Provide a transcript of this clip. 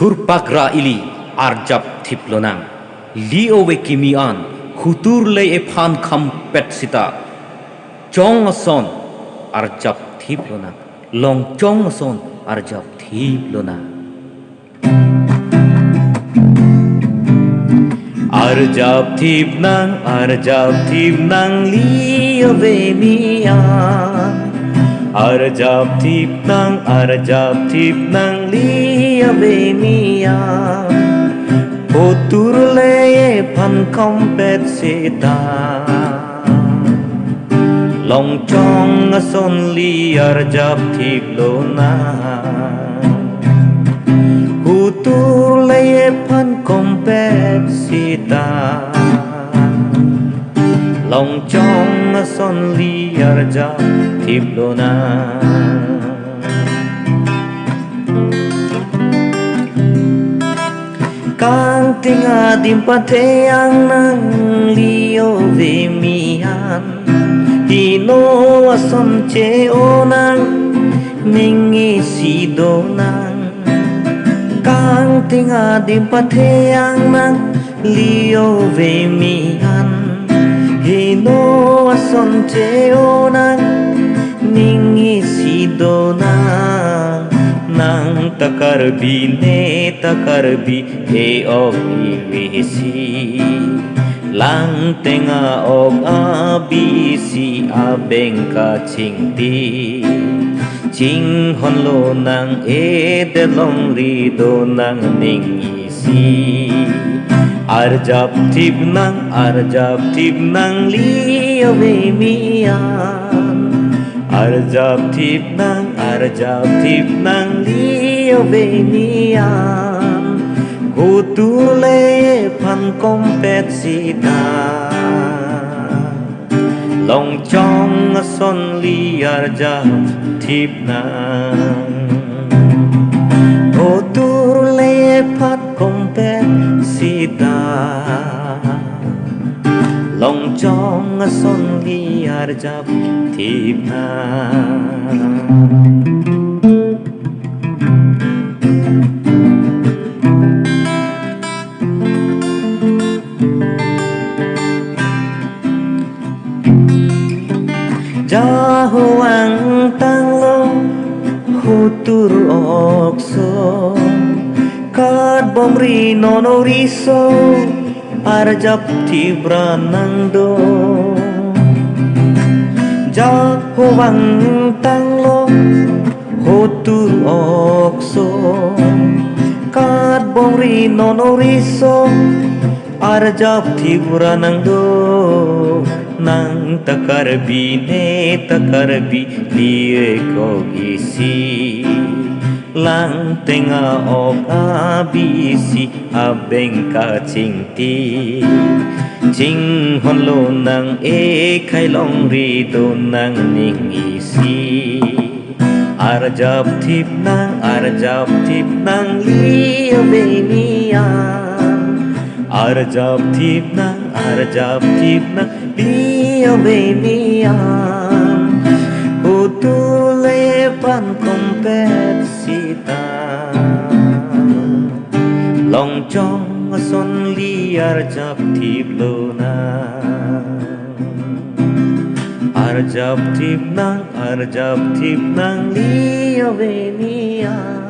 Thurpagra ili arjab thiplonang liowe kimian hutur le ephan kham pet sita chong ason arjab thiplonang long chong ason arjab thiplonang arjab thipnang liowe mian arjab thipnang liowe mian hutur le ephan kham pet sita long chong ason li arjab thiplonang hutur le ephan kham pet sita long chong ason li arjab thiplonang kang tinga dimpateang nang liowe mian hino ason cheonang ningi sidonang kang tinga dimpateang nang liowe mian hino ason cheonang ningi sidonang nang takarbi e og iwisi lang tenga og abisi abeng ka chingti ching honlo nang e delong ri do nang ning isi arjab thipnang liowe mian arjab thipnang liowe mian hutur le ephan kham pet sita long chong ason li arjab thipnang hutur le ephan kham pet sita long chong ason li arjab thipnang jahuang tanglo hutur okso kad bomri nono riso arjab thibranang do jahuang tanglo hutur okso kad bomri nono riso arjab thibranang do nang takarbi liye ko isi lang tenga ok abisi abeng ka chingti ching honlo nang e khailong ri do nang ning isi arjab thipnang liowe mian arjab thipnang liowe mian hutur le ephan kham pet sita long chong ason li arjab thiplonang arjab thipnang liowe mian